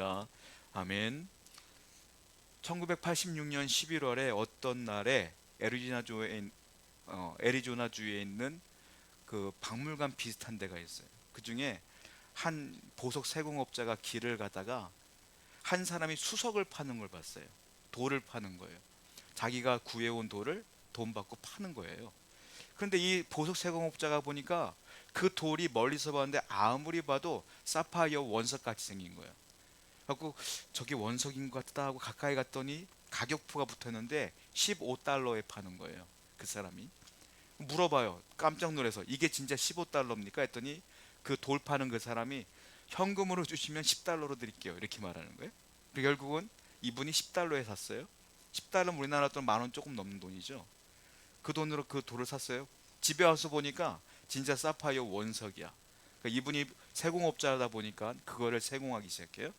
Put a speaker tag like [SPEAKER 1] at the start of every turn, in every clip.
[SPEAKER 1] 축복합니다. 아멘. 1986년 11월에 어떤 날에 애리조나주에 있는 그 박물관 비슷한 데가 있어요. 그 중에 한 보석 세공업자가 길을 가다가 한 사람이 수석을 파는 걸 봤어요. 돌을 파는 거예요. 자기가 구해온 돌을 돈 받고 파는 거예요. 그런데 이 보석 세공업자가 보니까 그 돌이 멀리서 봤는데 아무리 봐도 사파이어 원석 같이 생긴 거예요. 그래갖고 저게 원석인 것 같다 하고 가까이 갔더니 가격표가 붙었는데 15달러에 파는 거예요. 그 사람이 물어봐요. 깜짝 놀라서 이게 진짜 15달러입니까? 했더니 그 돌 파는 그 사람이 현금으로 주시면 10달러로 드릴게요. 이렇게 말하는 거예요. 그리고 결국은 이분이 10달러에 샀어요. 10달러면 우리나라 돈 만 원 조금 넘는 돈이죠. 그 돈으로 그 돌을 샀어요. 집에 와서 보니까 진짜 사파이어 원석이야. 그러니까 이분이 세공업자다 보니까 그거를 세공하기 시작해요.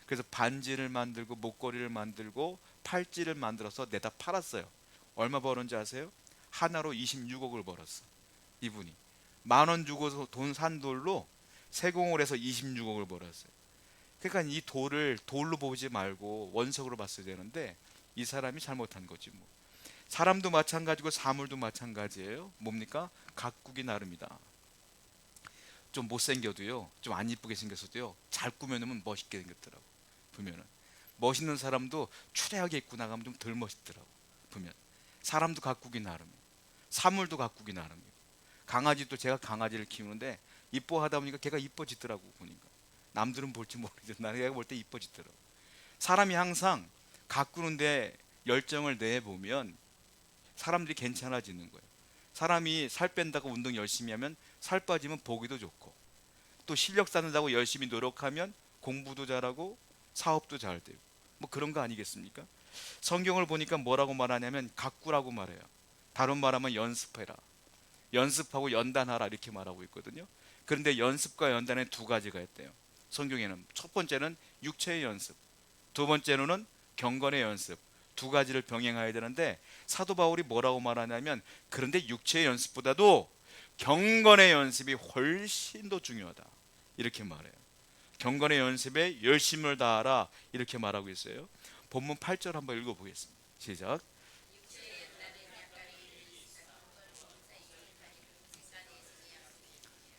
[SPEAKER 1] 그래서 반지를 만들고 목걸이를 만들고 팔찌를 만들어서 내다 팔았어요. 얼마 벌었는지 아세요? 하나로 26억을 벌었어. 이분이 만 원 주고 돈 산 돌로 세공을 해서 26억을 벌었어요. 그러니까 이 돌을 돌로 보지 말고 원석으로 봤어야 되는데 이 사람이 잘못한 거지 뭐. 사람도 마찬가지고 사물도 마찬가지예요. 뭡니까? 각국이 나름이다. 좀 못생겨도요, 좀 안 이쁘게 생겼어도요, 잘 꾸며놓으면 멋있게 생겼더라고. 보면은 멋있는 사람도 추레하게 입고 나가면 좀 덜 멋있더라고. 보면 사람도 각국이 나름, 사물도 각국이 나름이고. 강아지도 제가 강아지를 키우는데 이뻐하다 보니까 걔가 이뻐지더라고. 보니까 남들은 볼지 모르겠는데 나는 걔가 볼 때 이뻐지더라고. 사람이 항상 가꾸는데 열정을 내보면 사람들이 괜찮아지는 거예요. 사람이 살 뺀다고 운동 열심히 하면 살 빠지면 보기도 좋고, 또 실력 쌓는다고 열심히 노력하면 공부도 잘하고 사업도 잘 되고, 뭐 그런 거 아니겠습니까? 성경을 보니까 뭐라고 말하냐면 가꾸라고 말해요. 다른 말하면 연습해라, 연습하고 연단하라 이렇게 말하고 있거든요. 그런데 연습과 연단에 두 가지가 있대요. 성경에는 첫 번째는 육체의 연습, 두 번째로는 경건의 연습, 두 가지를 병행해야 되는데 사도 바울이 뭐라고 말하냐면 그런데 육체의 연습보다도 경건의 연습이 훨씬 더 중요하다 이렇게 말해요. 경건의 연습에 열심을 다하라 이렇게 말하고 있어요. 본문 8절 한번 읽어보겠습니다. 시작.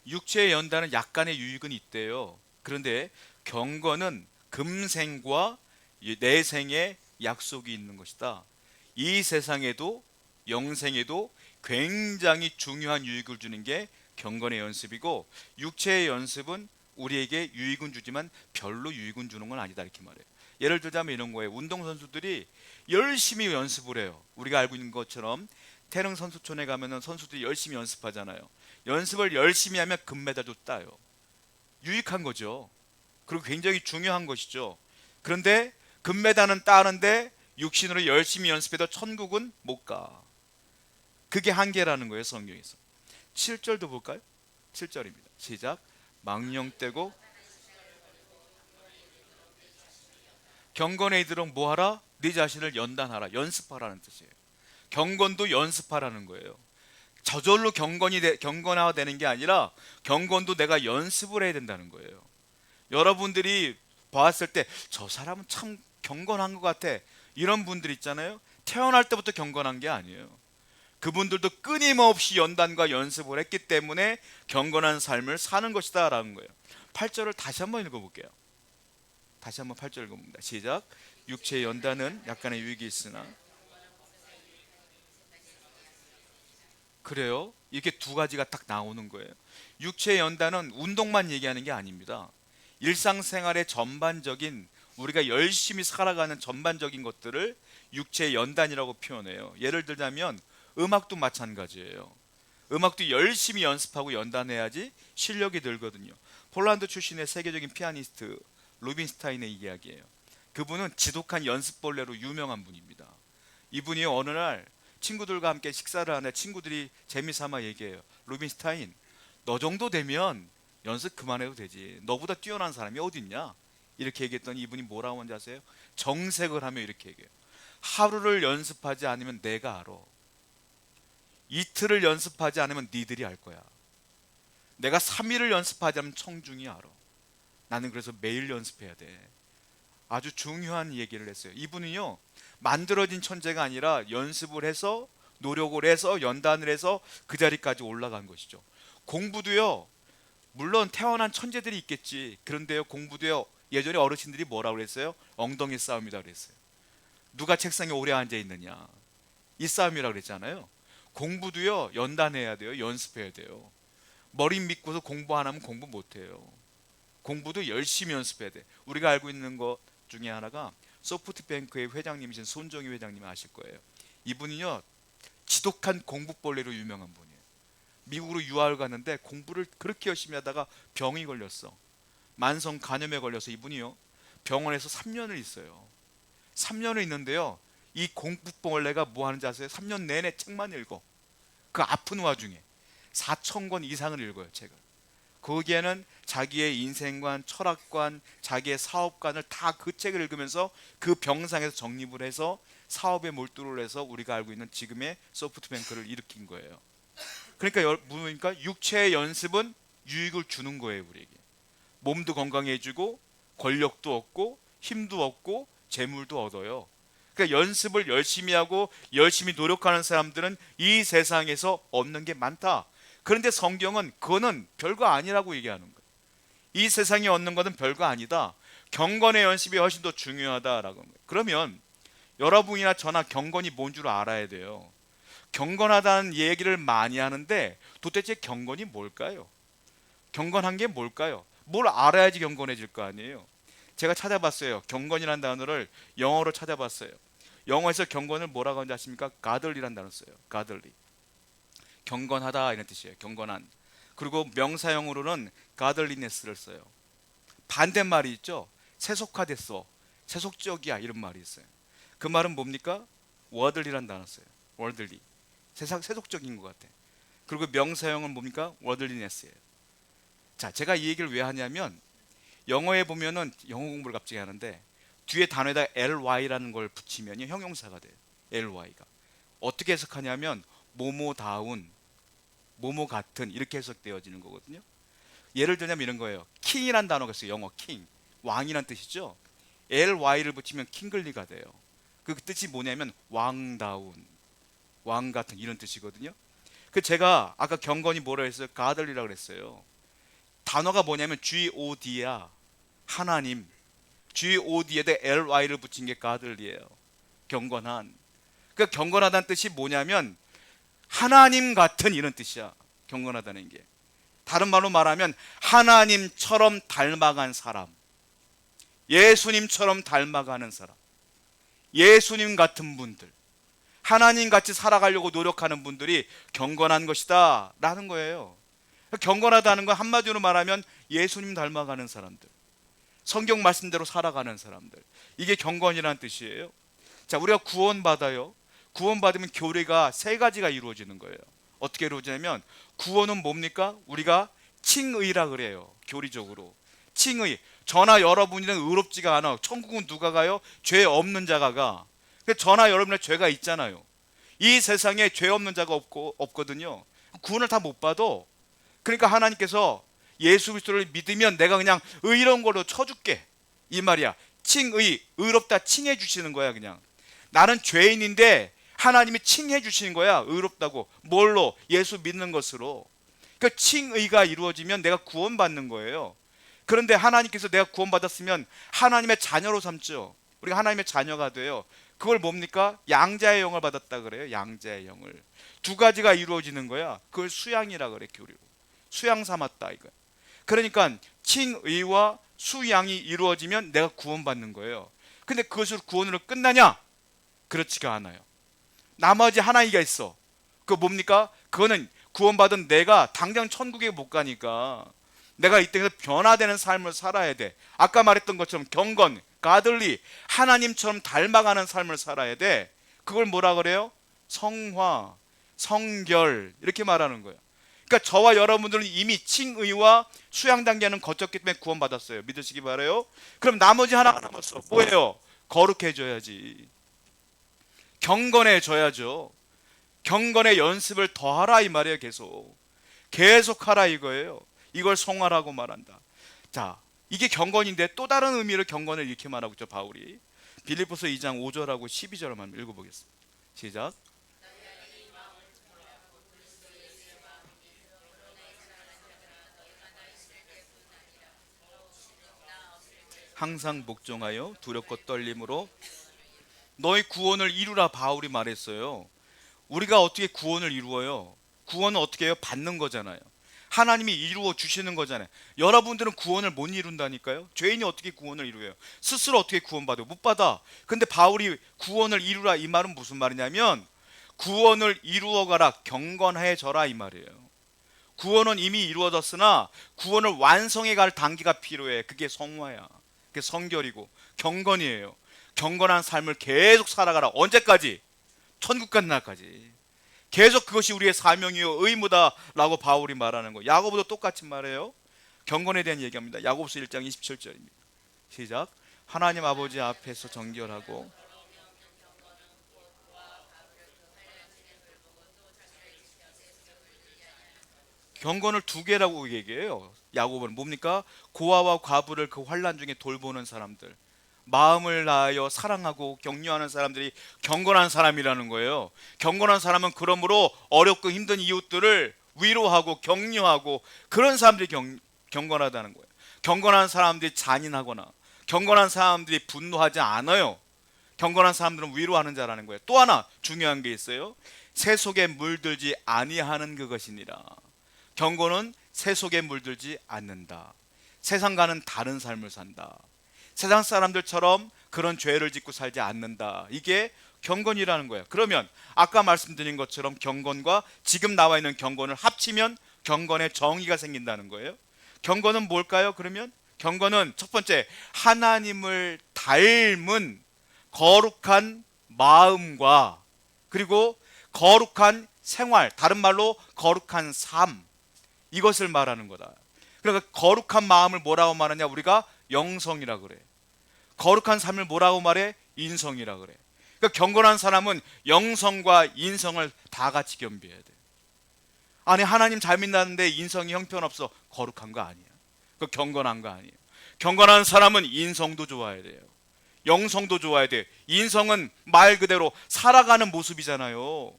[SPEAKER 1] 육체의 연단은 약간의 유익은 있대요. 그런데 경건은 금생과 내생의 약속이 있는 것이다. 이 세상에도 영생에도 굉장히 중요한 유익을 주는 게 경건의 연습이고, 육체의 연습은 우리에게 유익은 주지만 별로 유익은 주는 건 아니다 이렇게 말해요. 예를 들자면 이런 거예요. 운동선수들이 열심히 연습을 해요. 우리가 알고 있는 것처럼 태릉 선수촌에 가면은 선수들이 열심히 연습하잖아요. 연습을 열심히 하면 금메달도 따요. 유익한 거죠. 그리고 굉장히 중요한 것이죠. 그런데 금메달은 따는데 육신으로 열심히 연습해도 천국은 못 가. 그게 한계라는 거예요, 성경에서. 7절도 볼까요? 7절입니다. 시작. 망령되고 경건에 이르도록 뭐하라? 네 자신을 연단하라. 연습하라는 뜻이에요. 경건도 연습하라는 거예요. 저절로 경건화되는 게 아니라 경건도 내가 연습을 해야 된다는 거예요. 여러분들이 봤을 때 저 사람은 참 경건한 것 같아, 이런 분들 있잖아요. 태어날 때부터 경건한 게 아니에요. 그분들도 끊임없이 연단과 연습을 했기 때문에 경건한 삶을 사는 것이다 라는 거예요. 8절을 다시 한번 읽어볼게요. 다시 한번 8절 읽어봅니다. 시작. 육체의 연단은 약간의 유익이 있으나. 그래요? 이렇게 두 가지가 딱 나오는 거예요. 육체의 연단은 운동만 얘기하는 게 아닙니다. 일상생활의 전반적인, 우리가 열심히 살아가는 전반적인 것들을 육체의 연단이라고 표현해요. 예를 들자면 음악도 마찬가지예요. 음악도 열심히 연습하고 연단해야지 실력이 늘거든요. 폴란드 출신의 세계적인 피아니스트 루빈스타인의 이야기예요. 그분은 지독한 연습벌레로 유명한 분입니다. 이분이 어느 날 친구들과 함께 식사를 하는데 친구들이 재미삼아 얘기해요. 루빈스타인, 너 정도 되면 연습 그만해도 되지. 너보다 뛰어난 사람이 어디 있냐? 이렇게 얘기했더니 이분이 뭐라고 하는지 아세요? 정색을 하며 이렇게 얘기해요. 하루를 연습하지 않으면 내가 알아. 이틀을 연습하지 않으면 니들이 알 거야. 내가 3일을 연습하지 않으면 청중이 알아. 나는 그래서 매일 연습해야 돼. 아주 중요한 얘기를 했어요. 이분은요, 만들어진 천재가 아니라 연습을 해서 노력을 해서 연단을 해서 그 자리까지 올라간 것이죠. 공부도요, 물론 태어난 천재들이 있겠지. 그런데요, 공부도요, 예전에 어르신들이 뭐라고 그랬어요? 엉덩이 싸움이다 그랬어요. 누가 책상에 오래 앉아 있느냐, 이 싸움이라고 그랬잖아요. 공부도요, 연단해야 돼요. 연습해야 돼요. 머리 믿고서 공부 안 하면 공부 못 해요. 공부도 열심히 연습해야 돼. 우리가 알고 있는 것 중에 하나가 소프트뱅크의 회장님이신 손정희 회장님이 아실 거예요. 이분이요, 지독한 공부벌레로 유명한 분이에요. 미국으로 유학을 갔는데 공부를 그렇게 열심히 하다가 병이 걸렸어. 만성 간염에 걸려서 이분이요, 병원에서 3년을 있어요. 3년을 있는데요, 이 공부벌레가 뭐 하는지 아세요? 3년 내내 책만 읽어. 그 아픈 와중에 4,000권 이상을 읽어요, 책을. 거기에는 자기의 인생관, 철학관, 자기의 사업관을 다 그 책을 읽으면서 그 병상에서 정립을 해서 사업에 몰두를 해서 우리가 알고 있는 지금의 소프트뱅크를 일으킨 거예요. 그러니까 육체의 연습은 유익을 주는 거예요, 우리에게. 몸도 건강해지고 권력도 얻고 힘도 얻고 재물도 얻어요. 그러니까 연습을 열심히 하고 열심히 노력하는 사람들은 이 세상에서 얻는 게 많다. 그런데 성경은 그거는 별거 아니라고 얘기하는 거예요. 이 세상에 얻는 것은 별거 아니다. 경건의 연습이 훨씬 더 중요하다라고. 그러면 여러분이나 저나 경건이 뭔 줄 알아야 돼요. 경건하다는 얘기를 많이 하는데 도대체 경건이 뭘까요? 경건한 게 뭘까요? 뭘 알아야지 경건해질 거 아니에요. 제가 찾아봤어요. 경건이라는 단어를 영어로 찾아봤어요. 영어에서 경건을 뭐라고 하는지 아십니까? 가들리라는 단어 써요. 가들리. 경건하다 이런 뜻이에요. 경건한. 그리고 명사형으로는 가들리네스를 써요. 반대말이 있죠. 세속화됐어, 세속적이야, 이런 말이 있어요. 그 말은 뭡니까? 워들리라는 단어 써요. 워들리. 세상 세속적인 것 같아. 그리고 명사형은 뭡니까? 워들리네스예요. 자, 제가 이 얘기를 왜 하냐면 영어에 보면은 영어 공부를 갑자기 하는데 뒤에 단어에다 ly라는 걸 붙이면 형용사가 돼요. ly가 어떻게 해석하냐면 뭐뭐다운, 뭐뭐 같은, 이렇게 해석되어지는 거거든요. 예를 들자면 이런 거예요. 킹이란 단어가 있어요. 영어 king, 왕이란 뜻이죠. ly를 붙이면 킹글리가 돼요. 그 뜻이 뭐냐면 왕다운, 왕 같은, 이런 뜻이거든요. 그 제가 아까 경건이 뭐라 했어요? 가들리라고 그랬어요. 단어가 뭐냐면 god야, 하나님. god에다 ly를 붙인 게 가들리예요. 경건한. 그 경건하다는 뜻이 뭐냐면 하나님 같은, 이런 뜻이야. 경건하다는 게. 다른 말로 말하면 하나님처럼 닮아간 사람, 예수님처럼 닮아가는 사람, 예수님 같은 분들, 하나님 같이 살아가려고 노력하는 분들이 경건한 것이다 라는 거예요. 경건하다는 건 한마디로 말하면 예수님 닮아가는 사람들, 성경 말씀대로 살아가는 사람들, 이게 경건이라는 뜻이에요. 자, 우리가 구원받아요. 구원받으면 교리가 세 가지가 이루어지는 거예요. 어떻게 이루어지냐면 구원은 뭡니까? 우리가 칭의라 그래요. 교리적으로 칭의. 저나 여러분이는 의롭지가 않아. 천국은 누가 가요? 죄 없는 자가 가. 저나 여러분의 죄가 있잖아요. 이 세상에 죄 없는 자가 없거든요. 구원을 다 못 받아. 그러니까 하나님께서 예수 그리스도를 믿으면 내가 그냥 의로운 걸로 쳐줄게, 이 말이야. 칭의, 의롭다 칭해 주시는 거야. 그냥 나는 죄인인데 하나님이 칭해 주시는 거야, 의롭다고. 뭘로? 예수 믿는 것으로. 그 칭의가 이루어지면 내가 구원받는 거예요. 그런데 하나님께서 내가 구원받았으면 하나님의 자녀로 삼죠. 우리가 하나님의 자녀가 돼요. 그걸 뭡니까? 양자의 영을 받았다 그래요. 양자의 영을. 두 가지가 이루어지는 거야. 그걸 수양이라 그래, 교리로. 수양 삼았다 이거. 그러니까 칭의와 수양이 이루어지면 내가 구원받는 거예요. 근데 그것으로 구원으로 끝나냐? 그렇지가 않아요. 나머지 하나이가 있어. 그거 뭡니까? 그거는 구원받은 내가 당장 천국에 못 가니까 내가 이 땅에서 변화되는 삶을 살아야 돼. 아까 말했던 것처럼 경건, 가들리, 하나님처럼 닮아가는 삶을 살아야 돼. 그걸 뭐라 그래요? 성화, 성결, 이렇게 말하는 거예요. 그러니까 저와 여러분들은 이미 칭의와 수양 단계는 거쳤기 때문에 구원받았어요. 믿으시기 바라요. 그럼 나머지 하나가 남았어. 뭐예요? 거룩해져야지. 경건해져야죠. 경건의 연습을 더하라 이 말이에요. 계속 하라 이거예요. 이걸 성화라고 말한다. 자, 이게 경건인데 또 다른 의미로 경건을 이렇게 말하고 있죠, 바울이. 빌립보서 2장 5절하고 12절을 한번 읽어보겠습니다. 시작. 항상 복종하여 두렵고 떨림으로 너희 구원을 이루라, 바울이 말했어요. 우리가 어떻게 구원을 이루어요? 구원은 어떻게 해요? 받는 거잖아요. 하나님이 이루어 주시는 거잖아요. 여러분들은 구원을 못 이룬다니까요. 죄인이 어떻게 구원을 이루어요? 스스로 어떻게 구원받아요? 못 받아. 근데 바울이 구원을 이루라, 이 말은 무슨 말이냐면 구원을 이루어가라, 경건해져라, 이 말이에요. 구원은 이미 이루어졌으나 구원을 완성해 갈 단계가 필요해. 그게 성화야. 그게 성결이고 경건이에요. 경건한 삶을 계속 살아가라. 언제까지? 천국 간 날까지. 계속 그것이 우리의 사명이요 의무다라고 바울이 말하는 거. 야고보도 똑같이 말해요. 경건에 대한 얘기합니다. 야고보서 1장 27절입니다. 시작. 하나님 아버지 앞에서 정결하고 경건을 두 개라고 얘기해요. 야고보는 뭡니까? 고아와 과부를 그 환난 중에 돌보는 사람들, 마음을 다하여 사랑하고 격려하는 사람들이 경건한 사람이라는 거예요. 경건한 사람은 그러므로 어렵고 힘든 이웃들을 위로하고 격려하고 그런 사람들이 경건하다는 거예요. 경건한 사람들이 잔인하거나 경건한 사람들이 분노하지 않아요. 경건한 사람들은 위로하는 자라는 거예요. 또 하나 중요한 게 있어요. 새 속에 물들지 아니하는 그것이니라. 경건은 새 속에 물들지 않는다. 세상과는 다른 삶을 산다. 세상 사람들처럼 그런 죄를 짓고 살지 않는다. 이게 경건이라는 거예요. 그러면 아까 말씀드린 것처럼 경건과 지금 나와 있는 경건을 합치면 경건의 정의가 생긴다는 거예요. 경건은 뭘까요? 그러면 경건은 첫 번째, 하나님을 닮은 거룩한 마음과 그리고 거룩한 생활, 다른 말로 거룩한 삶, 이것을 말하는 거다. 그러니까 거룩한 마음을 뭐라고 말하냐? 우리가 영성이라 그래. 거룩한 삶을 뭐라고 말해? 인성이라 그래. 그러니까 경건한 사람은 영성과 인성을 다 같이 겸비해야 돼. 아니, 하나님 잘 믿는데 인성이 형편없어. 거룩한 거 아니야. 그 경건한 거 아니에요. 경건한 사람은 인성도 좋아야 돼요. 영성도 좋아야 돼요. 인성은 말 그대로 살아가는 모습이잖아요.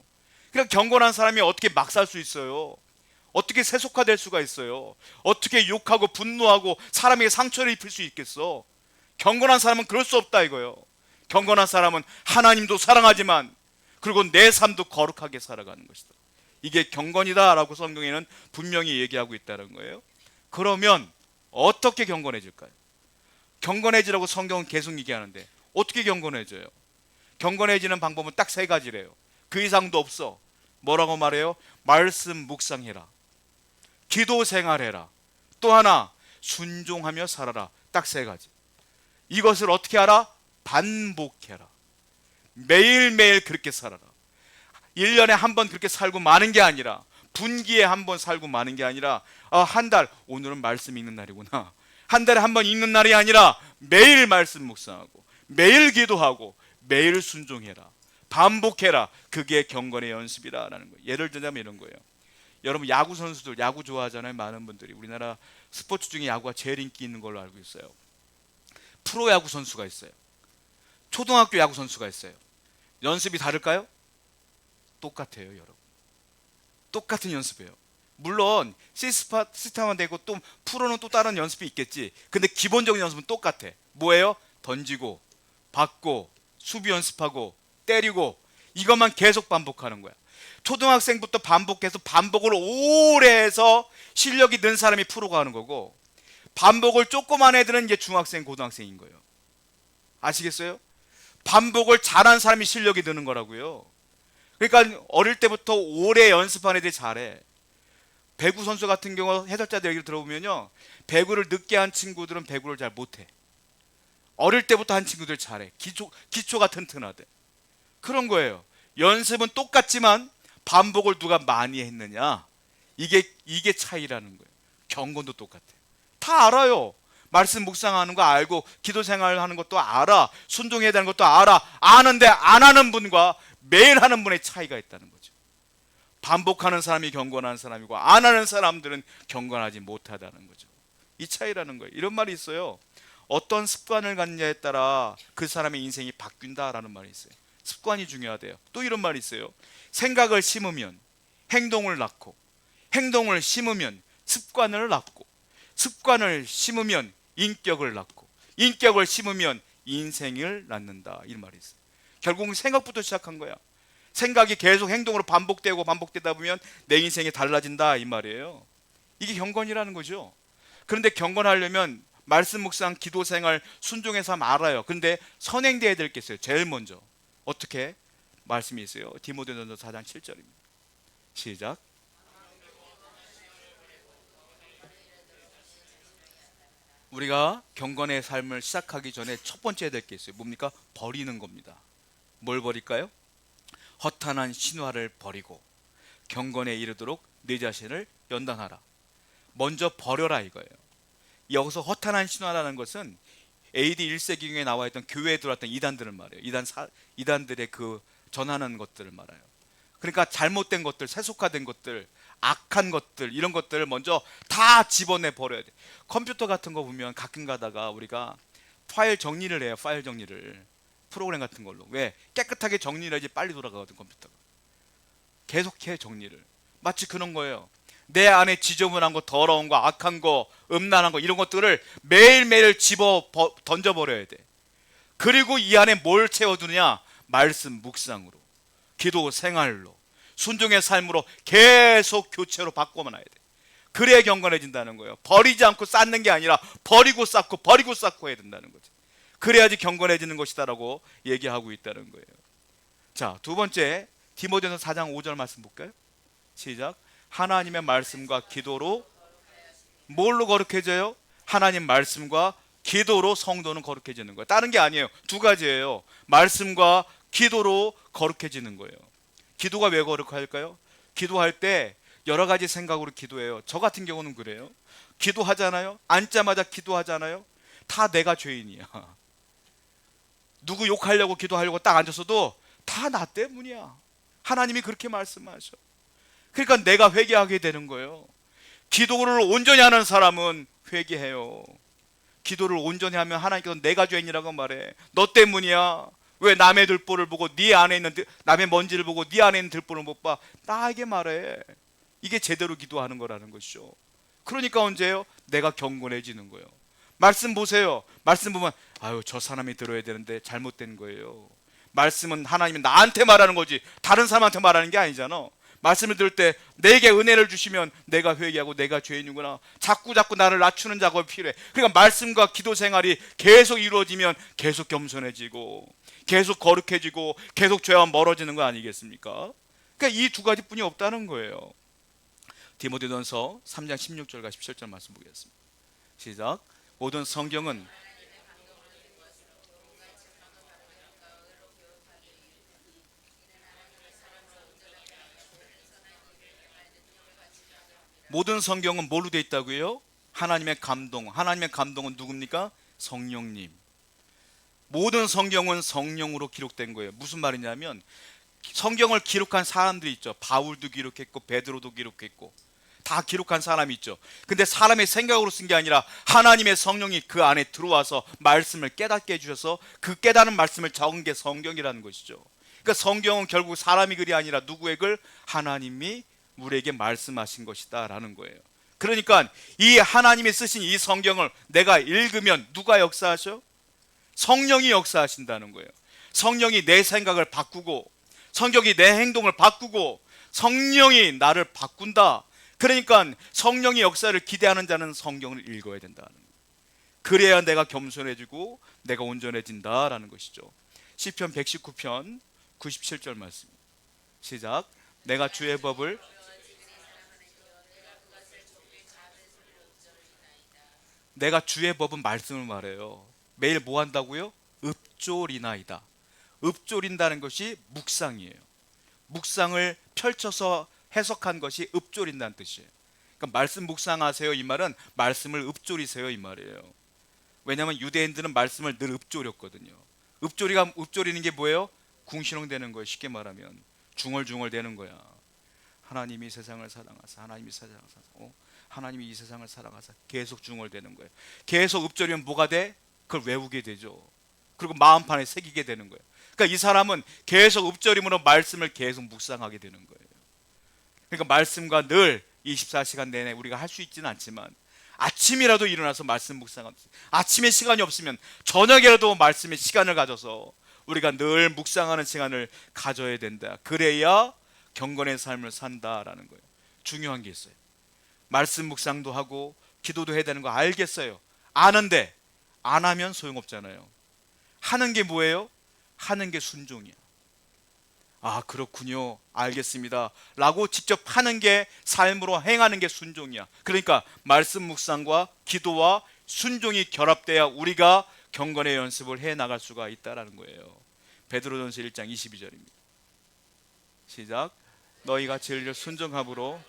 [SPEAKER 1] 그러니까 경건한 사람이 어떻게 막 살 수 있어요? 어떻게 세속화될 수가 있어요? 어떻게 욕하고 분노하고 사람에게 상처를 입힐 수 있겠어? 경건한 사람은 그럴 수 없다 이거예요. 경건한 사람은 하나님도 사랑하지만 그리고 내 삶도 거룩하게 살아가는 것이다. 이게 경건이다 라고 성경에는 분명히 얘기하고 있다는 거예요. 그러면 어떻게 경건해질까요? 경건해지라고 성경은 계속 얘기하는데 어떻게 경건해져요? 경건해지는 방법은 딱 세 가지래요. 그 이상도 없어. 뭐라고 말해요? 말씀 묵상해라, 기도 생활해라, 또 하나 순종하며 살아라. 딱 세 가지. 이것을 어떻게 하라? 반복해라. 매일매일 그렇게 살아라. 1년에 한 번 그렇게 살고 마는 게 아니라, 분기에 한 번 살고 마는 게 아니라, 한 달, 오늘은 말씀 읽는 날이구나. 한 달에 한 번 읽는 날이 아니라 매일 말씀 묵상하고 매일 기도하고 매일 순종해라. 반복해라. 그게 경건의 연습이라는 거예요. 예를 들자면 이런 거예요. 여러분 야구 선수들, 야구 좋아하잖아요. 많은 분들이. 우리나라 스포츠 중에 야구가 제일 인기 있는 걸로 알고 있어요. 프로야구 선수가 있어요. 초등학교 야구 선수가 있어요. 연습이 다를까요? 똑같아요, 여러분. 똑같은 연습이에요. 물론 시스템화 되고 또 프로는 또 다른 연습이 있겠지. 근데 기본적인 연습은 똑같아. 뭐예요? 던지고 받고 수비 연습하고 때리고, 이것만 계속 반복하는 거야. 초등학생부터 반복해서 반복을 오래 해서 실력이 는 사람이 프로가 하는 거고, 반복을 조그만 애들은 이제 중학생, 고등학생인 거예요. 아시겠어요? 반복을 잘한 사람이 실력이 느는 거라고요. 그러니까 어릴 때부터 오래 연습한 애들이 잘해. 배구 선수 같은 경우 해설자들 얘기를 들어보면요, 배구를 늦게 한 친구들은 배구를 잘 못해. 어릴 때부터 한 친구들 잘해. 기초가 튼튼하대. 그런 거예요. 연습은 똑같지만 반복을 누가 많이 했느냐, 이게 차이라는 거예요. 경건도 똑같아. 다 알아요. 말씀 묵상하는 거 알고 기도 생활하는 것도 알아. 순종해야 되는 것도 알아. 아는데 안 하는 분과 매일 하는 분의 차이가 있다는 거죠. 반복하는 사람이 경건한 사람이고 안 하는 사람들은 경건하지 못하다는 거죠. 이 차이라는 거예요. 이런 말이 있어요. 어떤 습관을 갖느냐에 따라 그 사람의 인생이 바뀐다라는 말이 있어요. 습관이 중요하대요. 또 이런 말이 있어요. 생각을 심으면 행동을 낳고, 행동을 심으면 습관을 낳고, 습관을 심으면 인격을 낳고, 인격을 심으면 인생을 낳는다. 이 말이 있어요. 결국은 생각부터 시작한 거야. 생각이 계속 행동으로 반복되고 반복되다 보면 내 인생이 달라진다 이 말이에요. 이게 경건이라는 거죠. 그런데 경건하려면 말씀 묵상 기도 생활 순종해서 하면 알아요. 그런데 선행돼야 될 게 있어요. 제일 먼저 어떻게? 말씀이 있어요. 디모데전서 4장 7절입니다. 시작. 우리가 경건의 삶을 시작하기 전에 첫 번째 해야 될 게 있어요. 뭡니까? 버리는 겁니다. 뭘 버릴까요? 허탄한 신화를 버리고 경건에 이르도록 내 자신을 연단하라. 먼저 버려라 이거예요. 여기서 허탄한 신화라는 것은 AD 1세기경에 나와 있던 교회에 들어왔던 이단들을 말해요. 이단들의 그 전하는 것들을 말해요. 그러니까 잘못된 것들, 세속화된 것들, 악한 것들, 이런 것들을 먼저 다 집어내 버려야 돼. 컴퓨터 같은 거 보면 가끔 가다가 우리가 파일 정리를 해요. 파일 정리를 프로그램 같은 걸로. 왜? 깨끗하게 정리를 해야지 빨리 돌아가거든 컴퓨터가. 계속해 정리를. 마치 그런 거예요. 내 안에 지저분한 거, 더러운 거, 악한 거, 음란한 거, 이런 것들을 매일매일 던져버려야 돼. 그리고 이 안에 뭘 채워두느냐? 말씀 묵상으로, 기도 생활로, 순종의 삶으로 계속 교체로 바꿔놔야 돼. 그래야 경건해진다는 거예요. 버리지 않고 쌓는 게 아니라 버리고 쌓고 버리고 쌓고 해야 된다는 거죠. 그래야지 경건해지는 것이다라고 얘기하고 있다는 거예요. 자, 두 번째 디모데전서 4장 5절 말씀 볼까요? 시작. 하나님의 말씀과 기도로 뭘로 거룩해져요? 하나님 말씀과 기도로 성도는 거룩해지는 거예요. 다른 게 아니에요. 두 가지예요. 말씀과 기도로 거룩해지는 거예요. 기도가 왜 거룩할까요? 기도할 때 여러 가지 생각으로 기도해요. 저 같은 경우는 그래요. 기도하잖아요. 앉자마자 기도하잖아요. 다 내가 죄인이야. 누구 욕하려고 기도하려고 딱 앉았어도 다 나 때문이야. 하나님이 그렇게 말씀하셔. 그러니까 내가 회개하게 되는 거예요. 기도를 온전히 하는 사람은 회개해요. 기도를 온전히 하면 하나님께서 내가 죄인이라고 말해. 너 때문이야. 왜 남의 들보를 보고 네 안에 있는 남의 먼지를 보고 네 안에 있는 들보를 못 봐? 나에게 말해. 이게 제대로 기도하는 거라는 것이죠. 그러니까 언제요? 내가 경건해지는 거예요. 말씀 보세요. 말씀 보면 아유 저 사람이 들어야 되는데 잘못된 거예요. 말씀은 하나님이 나한테 말하는 거지 다른 사람한테 말하는 게 아니잖아. 말씀을 들을 때 내게 은혜를 주시면 내가 회개하고 내가 죄인이구나. 자꾸 나를 낮추는 작업이 필요해. 그러니까 말씀과 기도 생활이 계속 이루어지면 계속 겸손해지고 계속 거룩해지고 계속 죄와 멀어지는 거 아니겠습니까? 그러니까 이 두 가지뿐이 없다는 거예요. 디모데전서 3장 16절과 17절 말씀 보겠습니다. 시작. 모든 성경은 모든 성경은 뭘로 되어 있다고요? 하나님의 감동. 하나님의 감동은 누굽니까? 성령님. 모든 성경은 성령으로 기록된 거예요. 무슨 말이냐면 성경을 기록한 사람들이 있죠. 바울도 기록했고 베드로도 기록했고 다 기록한 사람이 있죠. 근데 사람의 생각으로 쓴 게 아니라 하나님의 성령이 그 안에 들어와서 말씀을 깨닫게 해주셔서 그 깨닫는 말씀을 적은 게 성경이라는 것이죠. 그러니까 성경은 결국 사람이 글이 아니라 누구의 글? 하나님이 우리에게 말씀하신 것이다 라는 거예요. 그러니까 이 하나님이 쓰신 이 성경을 내가 읽으면 누가 역사하셔? 성령이 역사하신다는 거예요. 성령이 내 생각을 바꾸고 성경이 내 행동을 바꾸고 성령이 나를 바꾼다. 그러니까 성령의 역사를 기대하는 자는 성경을 읽어야 된다는 거예요. 그래야 내가 겸손해지고 내가 온전해진다라는 것이죠. 시편 119편 97절 말씀 시작. 내가 주의 법을 내가 주의 법은 말씀을 말해요. 매일 뭐 한다고요? 읊조리나이다. 읊조린다는 것이 묵상이에요. 묵상을 펼쳐서 해석한 것이 읊조린다는 뜻이에요. 그러니까 말씀 묵상하세요 이 말은 말씀을 읊조리세요 이 말이에요. 왜냐하면 유대인들은 말씀을 늘 읊조렸거든요. 읊조리는 게 뭐예요? 궁시렁대는 거예요. 쉽게 말하면 중얼중얼 대는 거야. 하나님이 세상을 사랑하사 하나님이 세상을 사랑하사 하나님이 이 세상을 사랑하사 계속 중얼대는 거예요. 계속 읊조리면 뭐가 돼? 그걸 외우게 되죠. 그리고 마음판에 새기게 되는 거예요. 그러니까 이 사람은 계속 읊조림으로 말씀을 계속 묵상하게 되는 거예요. 그러니까 말씀과 늘 24시간 내내 우리가 할 수 있지는 않지만 아침이라도 일어나서 말씀 묵상하고, 아침에 시간이 없으면 저녁이라도 말씀의 시간을 가져서 우리가 늘 묵상하는 시간을 가져야 된다. 그래야 경건의 삶을 산다라는 거예요. 중요한 게 있어요. 말씀 묵상도 하고 기도도 해야 되는 거 알겠어요. 아는데 안 하면 소용없잖아요. 하는 게 뭐예요? 하는 게 순종이야. 아, 그렇군요, 알겠습니다 라고 직접 하는 게, 삶으로 행하는 게 순종이야. 그러니까 말씀 묵상과 기도와 순종이 결합돼야 우리가 경건의 연습을 해 나갈 수가 있다라는 거예요. 베드로전서 1장 22절입니다 시작. 너희가 진리를 순종함으로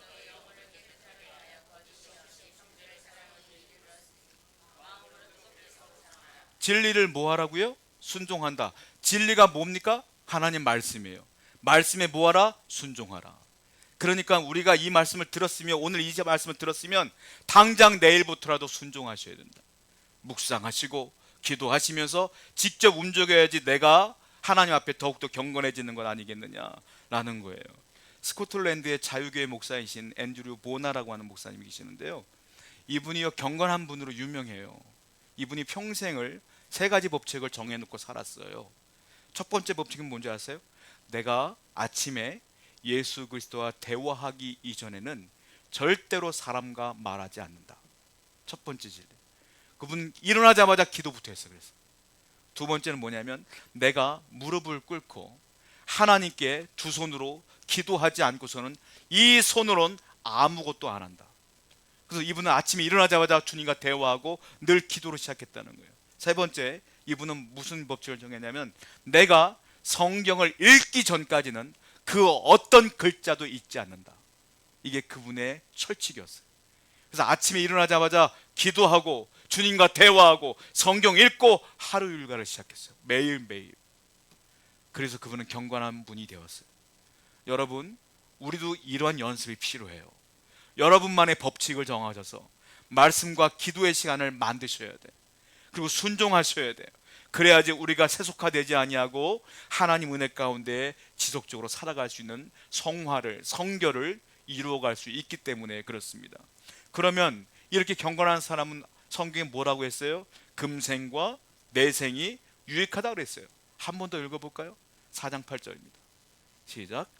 [SPEAKER 1] 진리를 뭐 하라고요? 순종한다. 진리가 뭡니까? 하나님 말씀이에요. 말씀에 뭐 하라? 순종하라. 그러니까 우리가 이 말씀을 들었으면, 오늘 이 말씀을 들었으면 당장 내일부터라도 순종하셔야 된다. 묵상하시고 기도하시면서 직접 움직여야지 내가 하나님 앞에 더욱더 경건해지는 건 아니겠느냐라는 거예요. 스코틀랜드의 자유교회 목사이신 앤드류 보나라고 하는 목사님이 계시는데요, 이분이요 경건한 분으로 유명해요. 이분이 평생을 세 가지 법칙을 정해놓고 살았어요. 첫 번째 법칙은 뭔지 아세요? 내가 아침에 예수 그리스도와 대화하기 이전에는 절대로 사람과 말하지 않는다. 첫 번째 진리. 그분 일어나자마자 기도부터 했어요. 그래서 두 번째는 뭐냐면, 내가 무릎을 꿇고 하나님께 두 손으로 기도하지 않고서는 이 손으로는 아무것도 안 한다. 그래서 이분은 아침에 일어나자마자 주님과 대화하고 늘 기도로 시작했다는 거예요. 세 번째, 이분은 무슨 법칙을 정했냐면, 내가 성경을 읽기 전까지는 그 어떤 글자도 읽지 않는다. 이게 그분의 철칙이었어요. 그래서 아침에 일어나자마자 기도하고 주님과 대화하고 성경 읽고 하루 일과를 시작했어요. 매일매일. 그래서 그분은 경건한 분이 되었어요. 여러분, 우리도 이러한 연습이 필요해요. 여러분만의 법칙을 정하셔서 말씀과 기도의 시간을 만드셔야 돼요. 그리고 순종하셔야 돼요. 그래야지 우리가 세속화되지 아니하고 하나님 은혜 가운데 지속적으로 살아갈 수 있는 성화를, 성결을 이루어갈 수 있기 때문에 그렇습니다. 그러면 이렇게 경건한 사람은 성경에 뭐라고 했어요? 금생과 내생이 유익하다 그랬어요. 한 번 더 읽어볼까요? 4장 8절입니다 시작.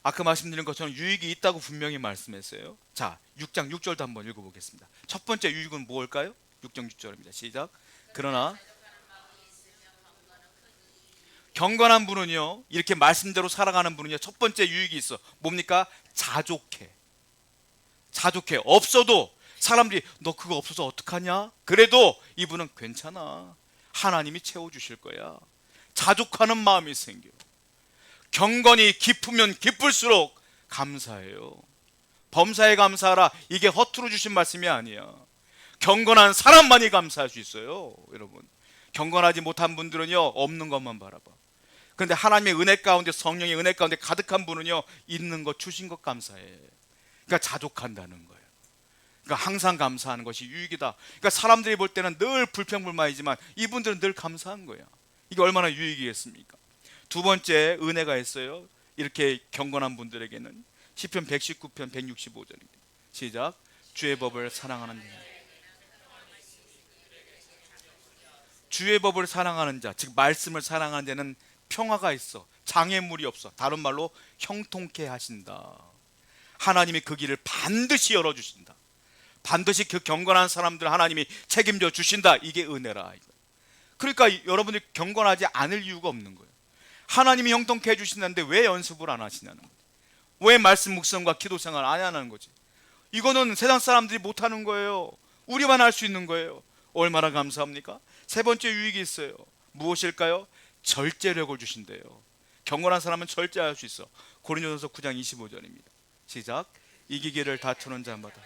[SPEAKER 1] 아까 말씀드린 것처럼 유익이 있다고 분명히 말씀했어요. 자, 6장 6절도 한번 읽어보겠습니다. 첫 번째 유익은 뭘까요? 6장 6절입니다 시작. 그러나 경건한 분은요, 이렇게 말씀대로 살아가는 분은요, 첫 번째 유익이 있어. 뭡니까? 자족해. 자족해. 없어도 사람들이 너 그거 없어서 어떡하냐? 그래도 이분은 괜찮아, 하나님이 채워주실 거야. 자족하는 마음이 생겨. 경건이 깊으면 깊을수록 감사해요. 범사에 감사하라. 이게 허투루 주신 말씀이 아니야. 경건한 사람만이 감사할 수 있어요. 여러분, 경건하지 못한 분들은요, 없는 것만 바라봐. 그런데 하나님의 은혜 가운데, 성령의 은혜 가운데 가득한 분은요, 있는 것 주신 것 감사해. 그러니까 자족한다는 거예요. 그러니까 항상 감사하는 것이 유익이다. 그러니까 사람들이 볼 때는 늘 불평불만이지만 이분들은 늘 감사한 거야. 이게 얼마나 유익이겠습니까? 두 번째 은혜가 있어요. 이렇게 경건한 분들에게는 시편 119편 165절입니다 시작. 주의 법을 사랑하는 자, 주의 법을 사랑하는 자, 즉 말씀을 사랑하는 자는 평화가 있어. 장애물이 없어. 다른 말로 형통케 하신다. 하나님이 그 길을 반드시 열어주신다. 반드시 그 경건한 사람들 하나님이 책임져 주신다. 이게 은혜라. 그러니까 여러분들이 경건하지 않을 이유가 없는 거예요. 하나님이 형통케 해주신다는데 왜 연습을 안 하시냐는 거예요. 왜 말씀 묵상과 기도 생활 안 하는 거지? 이거는 세상 사람들이 못하는 거예요. 우리만 할 수 있는 거예요. 얼마나 감사합니까? 세 번째 유익이 있어요. 무엇일까요? 절제력을 주신대요. 경건한 사람은 절제할 수 있어. 고린도전서 9장 25절입니다 시작. 이기기를 다투는 자마다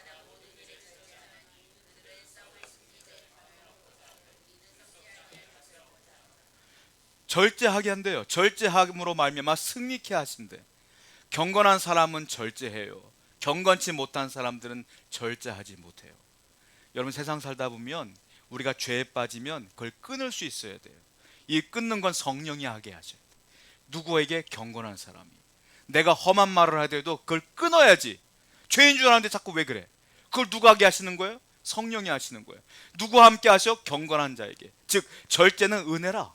[SPEAKER 1] 절제하게 한대요. 절제함으로 말미암아 승리케 하신대. 경건한 사람은 절제해요. 경건치 못한 사람들은 절제하지 못해요. 여러분, 세상 살다 보면 우리가 죄에 빠지면 그걸 끊을 수 있어야 돼요. 이 끊는 건 성령이 하게 하셔요. 누구에게? 경건한 사람이. 내가 험한 말을 하더라도 그걸 끊어야지. 죄인 줄 아는데 자꾸 왜 그래? 그걸 누가 하게 하시는 거예요? 성령이 하시는 거예요. 누구와 함께 하셔? 경건한 자에게. 즉 절제는 은혜라.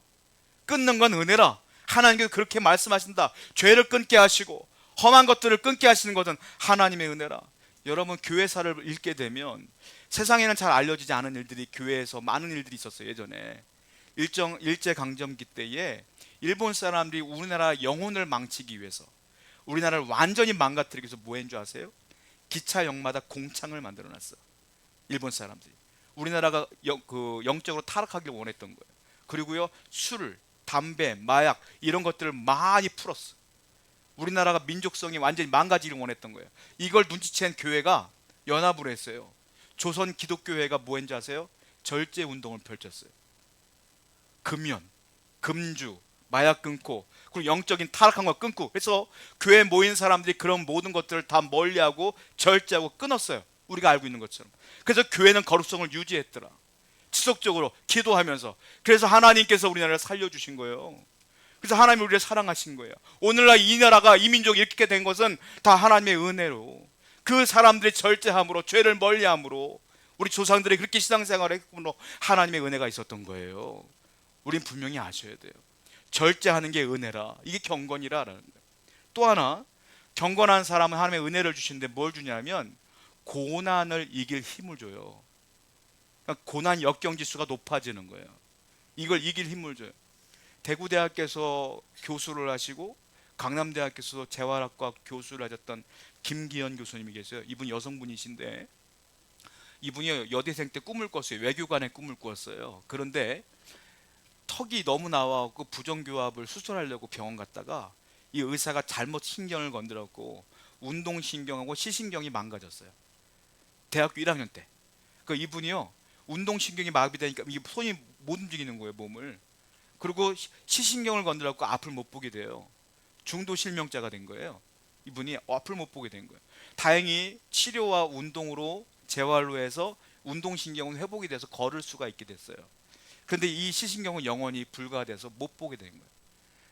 [SPEAKER 1] 끊는 건 은혜라. 하나님께서 그렇게 말씀하신다. 죄를 끊게 하시고 험한 것들을 끊게 하시는 것은 하나님의 은혜라. 여러분, 교회사를 읽게 되면 세상에는 잘 알려지지 않은 일들이 교회에서 많은 일들이 있었어요. 예전에 일제강점기 때에 일본 사람들이 우리나라 영혼을 망치기 위해서, 우리나라를 완전히 망가뜨리기 위해서 뭐 했는 줄 아세요? 기차역마다 공창을 만들어 놨어. 일본 사람들이 우리나라가 영적으로 타락하길 원했던 거예요. 그리고요, 술, 담배, 마약 이런 것들을 많이 풀었어. 우리나라가 민족성이 완전히 망가지기를 원했던 거예요. 이걸 눈치챈 교회가 연합을 했어요. 조선 기독교회가 뭐 했는지 아세요? 절제 운동을 펼쳤어요. 금연, 금주, 마약 끊고, 그리고 영적인 타락한 거 끊고, 그래서 교회에 모인 사람들이 그런 모든 것들을 다 멀리하고 절제하고 끊었어요. 우리가 알고 있는 것처럼. 그래서 교회는 거룩성을 유지했더라. 지속적으로 기도하면서. 그래서 하나님께서 우리나라를 살려주신 거예요. 그래서 하나님이 우리를 사랑하신 거예요. 오늘날 이 나라가, 이 민족이 이렇게 된 것은 다 하나님의 은혜로, 그 사람들의 절제함으로, 죄를 멀리함으로, 우리 조상들이 그렇게 신앙생활을 했으므로 하나님의 은혜가 있었던 거예요. 우린 분명히 아셔야 돼요. 절제하는 게 은혜라. 이게 경건이라는 거예요. 또 하나, 경건한 사람은 하나님의 은혜를 주시는데 뭘 주냐면 고난을 이길 힘을 줘요. 그러니까 고난 역경지수가 높아지는 거예요. 이걸 이길 힘을 줘요. 대구대학교에서 교수를 하시고 강남대학교에서 재활학과 교수를 하셨던 김기현 교수님이 계세요. 이분 여성분이신데, 이분이 여대생 때 꿈을 꿨어요. 외교관의 꿈을 꾸었어요. 그런데 턱이 너무 나와갖고 부정교합을 수술하려고 병원 갔다가 이 의사가 잘못 신경을 건드렸고 운동신경하고 시신경이 망가졌어요. 대학교 1학년 때. 그 이분이요, 운동신경이 마비되니까 이 손이 못 움직이는 거예요, 몸을. 그리고 시신경을 건드렸고 앞을 못 보게 돼요. 중도 실명자가 된 거예요. 이분이 앞을 못 보게 된 거예요. 다행히 치료와 운동으로 재활로 해서 운동신경은 회복이 돼서 걸을 수가 있게 됐어요. 그런데 이 시신경은 영원히 불가돼서 못 보게 된 거예요.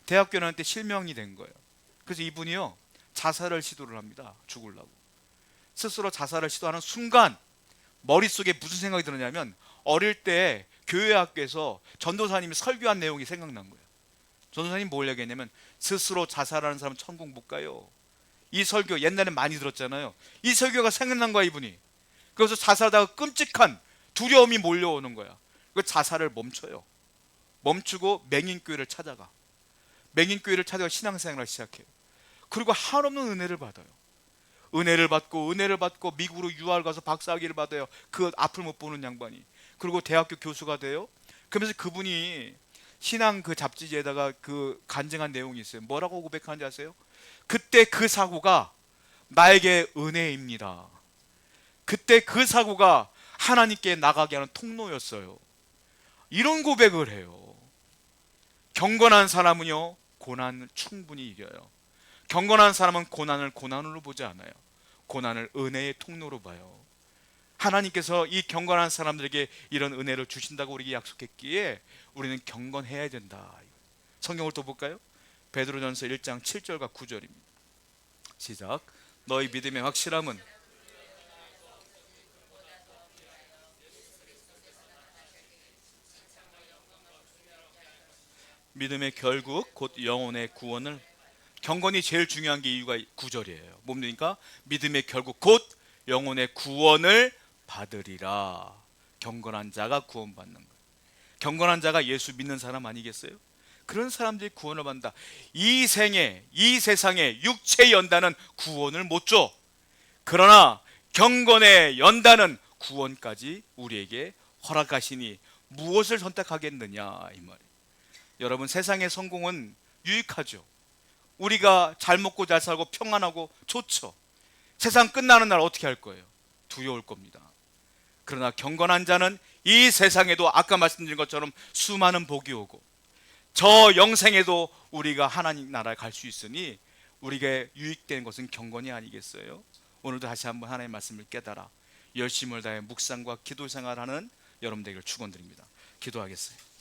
[SPEAKER 1] 대학교 다닐 때 실명이 된 거예요. 그래서 이분이요, 자살을 시도를 합니다. 죽으려고. 스스로 자살을 시도하는 순간 머릿속에 무슨 생각이 들었냐면, 어릴 때 교회 학교에서 전도사님이 설교한 내용이 생각난 거예요. 전도사님이 뭘 얘기했냐면, 스스로 자살하는 사람은 천국 못 가요. 이 설교 옛날에 많이 들었잖아요. 이 설교가 생각난 거야, 이분이. 그래서 자살하다가 끔찍한 두려움이 몰려오는 거야. 그 자살을 멈춰요. 멈추고 맹인교회를 찾아가. 맹인교회를 찾아가 신앙생활을 시작해요. 그리고 한없는 은혜를 받아요. 은혜를 받고 미국으로 유학을 가서 박사학위를 받아요. 그 앞을 못 보는 양반이. 그리고 대학교 교수가 돼요. 그러면서 그분이 신앙 그 잡지에다가 그 간증한 내용이 있어요. 뭐라고 고백하는지 아세요? 그때 그 사고가 나에게 은혜입니다. 그때 그 사고가 하나님께 나가게 하는 통로였어요. 이런 고백을 해요. 경건한 사람은요, 고난을 충분히 이겨요. 경건한 사람은 고난을 고난으로 보지 않아요. 고난을 은혜의 통로로 봐요. 하나님께서 이 경건한 사람들에게 이런 은혜를 주신다고 우리에게 약속했기에 우리는 경건해야 된다. 성경을 또 볼까요? 베드로전서 1장 7절과 9절입니다. 시작. 너희 믿음의 확실함은 믿음의 결국 곧 영혼의 구원을. 경건이 제일 중요한 게 이유가 9절이에요. 뭡니까? 믿음의 결국 곧 영혼의 구원을 받으리라. 경건한 자가 구원받는 거예요. 경건한 자가 예수 믿는 사람 아니겠어요? 그런 사람들이 구원을 받는다. 이 생에, 이 세상에 육체의 연단은 구원을 못 줘. 그러나 경건의 연단은 구원까지 우리에게 허락하시니 무엇을 선택하겠느냐, 이 말이에요. 여러분, 세상의 성공은 유익하죠. 우리가 잘 먹고 잘 살고 평안하고 좋죠. 세상 끝나는 날 어떻게 할 거예요? 두려울 겁니다. 그러나 경건한 자는 이 세상에도 아까 말씀드린 것처럼 수많은 복이 오고 저 영생에도 우리가 하나님 나라에 갈 수 있으니 우리에게 유익된 것은 경건이 아니겠어요? 오늘도 다시 한번 하나님의 말씀을 깨달아 열심을 다해 묵상과 기도 생활하는 여러분 되기를 축원드립니다. 기도하겠어요.